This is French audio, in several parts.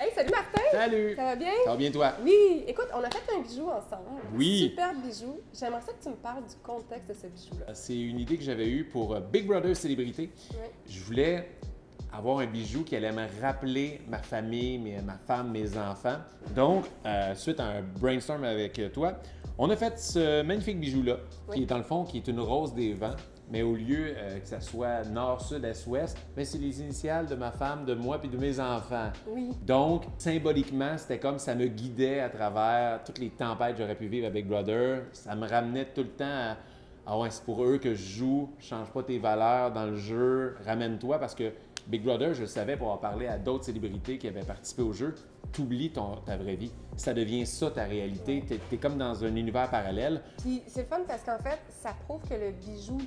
Hey, salut Martin! Salut! Ça va bien? Ça va bien toi? Oui! Écoute, on a fait un bijou ensemble. Oui. Superbe bijou. J'aimerais ça que tu me parles du contexte de ce bijou-là. C'est une idée que j'avais eue pour Big Brother Célébrité. Oui. Je voulais avoir un bijou qui allait me rappeler ma famille, ma femme, mes enfants. Donc, suite à un brainstorm avec toi, on a fait ce magnifique bijou-là, Oui. qui est dans le fond, qui est une rose des vents. Mais au lieu que ça soit nord, sud, est, ouest, ben c'est les initiales de ma femme, de moi puis de mes enfants. Oui. Donc, symboliquement, c'était comme ça me guidait à travers toutes les tempêtes que j'aurais pu vivre avec Big Brother. Ça me ramenait tout le temps à ah ouais, c'est pour eux que je joue, change pas tes valeurs dans le jeu, ramène-toi parce que Big Brother, je le savais pour avoir parlé à d'autres célébrités qui avaient participé au jeu, t'oublies ta vraie vie. Ça devient ça ta réalité. T'es comme dans un univers parallèle. Puis c'est le fun parce qu'en fait, ça prouve que le bijou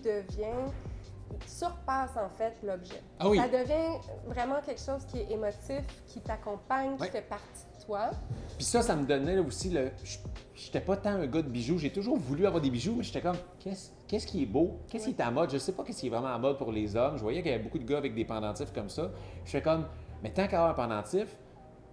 surpasse en fait l'objet. Ah oui. Ça devient vraiment quelque chose qui est émotif, qui t'accompagne, qui Ouais. fait partie de toi. Puis ça me donnait aussi le... J'étais pas tant un gars de bijoux. J'ai toujours voulu avoir des bijoux, mais j'étais comme, qu'est-ce qui est beau? Qu'est-ce qui est à mode? Je sais pas qu'est-ce qui est vraiment à mode pour les hommes. Je voyais qu'il y avait beaucoup de gars avec des pendentifs comme ça. Je fais comme, mais tant qu'à avoir un pendentif,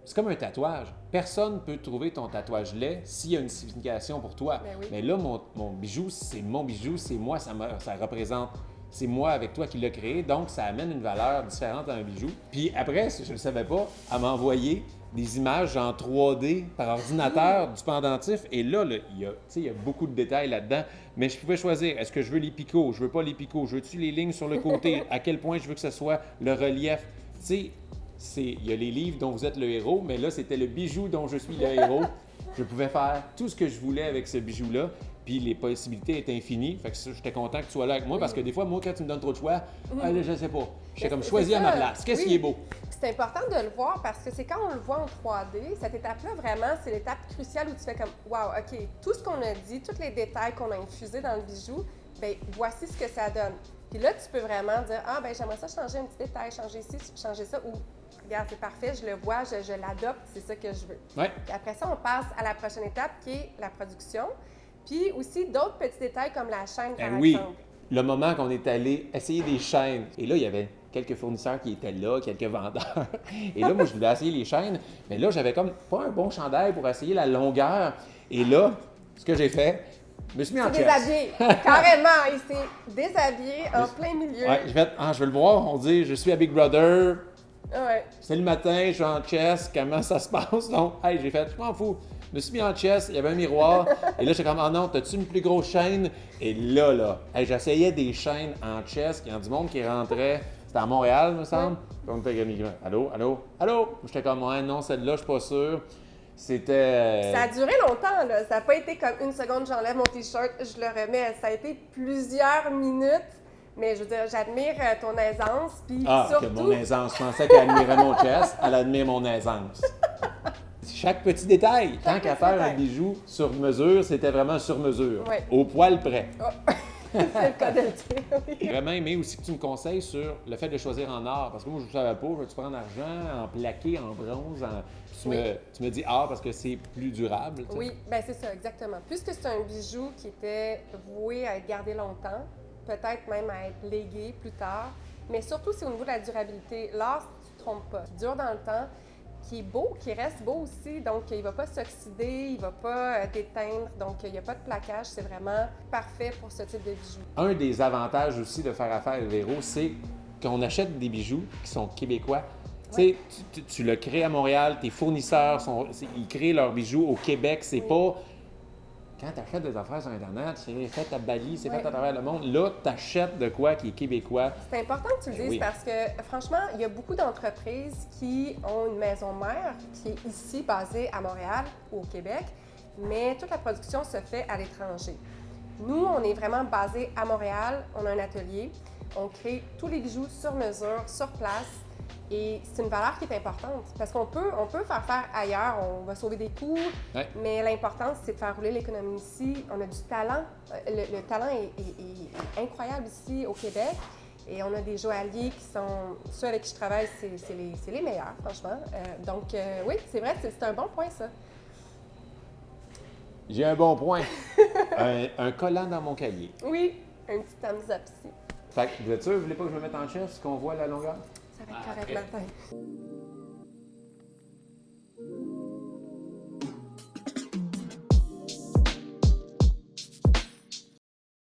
c'est comme un tatouage. Personne ne peut trouver ton tatouage laid s'il y a une signification pour toi. Ben oui. Mais là, mon bijou, c'est mon bijou, c'est moi, ça représente... C'est moi avec toi qui l'a créé, donc ça amène une valeur différente à un bijou. Puis après, je ne savais pas, elle m'a envoyé des images en 3D par ordinateur du pendentif. Et là, il y a beaucoup de détails là-dedans. Mais je pouvais choisir, est-ce que je veux les picots, je veux pas les picots, je veux-tu les lignes sur le côté, à quel point je veux que ce soit le relief. Tu sais, il y a les livres dont vous êtes le héros, mais là, c'était le bijou dont je suis le héros. Je pouvais faire tout ce que je voulais avec ce bijou-là. Puis les possibilités étaient infinies. Fait que ça, j'étais content que tu sois là avec moi parce que des fois, moi, quand tu me donnes trop de choix, là, je sais pas. J'étais comme choisi à ma place. Qu'est-ce qui est beau? C'est important de le voir parce que c'est quand on le voit en 3D, cette étape-là, vraiment, c'est l'étape cruciale où tu fais comme « Wow, OK, tout ce qu'on a dit, tous les détails qu'on a infusés dans le bijou, bien, voici ce que ça donne. » Puis là, tu peux vraiment dire « Ah, ben j'aimerais ça changer un petit détail, changer ci, changer ça. » Ou « Regarde, c'est parfait, je le vois, je l'adopte, c'est ça que je veux. » Ouais. Puis après ça, on passe à la prochaine étape qui est la production. Puis aussi d'autres petits détails comme la chaîne, par Oui, exemple. le moment qu'on est allé essayer des chaînes. Et là, il y avait quelques fournisseurs qui étaient là, quelques vendeurs. Et là, moi, je voulais essayer les chaînes. Mais là, j'avais comme pas un bon chandail pour essayer la longueur. Et là, ce que j'ai fait, je me suis mis en chest. Déshabillé, carrément. Il s'est déshabillé en plein milieu. Ouais, je vais le voir. On dit, je suis à Big Brother. Ouais. C'est le matin, je suis en chest. Comment ça se passe? Donc, hey, j'ai fait, je m'en fous. Je me suis mis en chest, il y avait un miroir. Et là, j'étais comme, oh non, t'as-tu une plus grosse chaîne? Et là, hey, j'essayais des chaînes en chest. Il y a du monde qui rentrait. C'était à Montréal, me semble. Puis on était comme, allô? J'étais comme, ouais, non, celle-là, je suis pas sûr. C'était. Ça a duré longtemps, là. Ça n'a pas été comme une seconde, j'enlève mon T-shirt, je le remets. Ça a été plusieurs minutes. Mais je veux dire, j'admire ton aisance. Puis surtout... que mon aisance. Je pensais qu'elle admirait mon chest, elle admire mon aisance. Chaque petit détail. Tant qu'à faire un bijou sur mesure, c'était vraiment sur mesure. Oui. Au poil près. Oh. C'est le cas de le dire, oui. J'ai vraiment aimé aussi que tu me conseilles sur le fait de choisir en or. Parce que moi, je ne savais pas. Veux-tu prendre en argent, en plaqué, en bronze? Tu me dis or parce que c'est plus durable. T'sais. Oui, bien c'est ça, exactement. Puisque c'est un bijou qui était voué à être gardé longtemps, peut-être même à être légué plus tard, mais surtout c'est au niveau de la durabilité. L'or, tu ne te trompes pas, il dure dans le temps, qui est beau, qui reste beau aussi, donc il ne va pas s'oxyder, il ne va pas t'éteindre, donc il n'y a pas de plaquage, c'est vraiment parfait pour ce type de bijou. Un des avantages aussi de faire affaire avec Véro, c'est qu'on achète des bijoux qui sont québécois. Ouais. Tu le crées à Montréal, tes fournisseurs, ils créent leurs bijoux au Québec, c'est pas... Quand tu achètes des affaires sur Internet, c'est fait à Bali, c'est fait à travers le monde. Là, tu achètes de quoi qui est québécois. C'est important que tu le dises parce que, franchement, il y a beaucoup d'entreprises qui ont une maison mère qui est ici, basée à Montréal ou au Québec, mais toute la production se fait à l'étranger. Nous, on est vraiment basé à Montréal, on a un atelier, on crée tous les bijoux sur mesure, sur place. Et c'est une valeur qui est importante parce qu'on peut faire ailleurs, on va sauver des coûts, mais l'important, c'est de faire rouler l'économie ici. On a du talent. Le talent est incroyable ici au Québec. Et on a des joailliers qui sont, ceux avec qui je travaille, c'est les meilleurs, franchement. Donc, oui, c'est vrai, c'est un bon point, ça. J'ai un bon point. un collant dans mon cahier. Oui, un petit thumbs up ici. Fait que, vous êtes sûr, vous voulez pas que je me mette en chest, qu'on voit la longueur? Ça va être correct, Martin.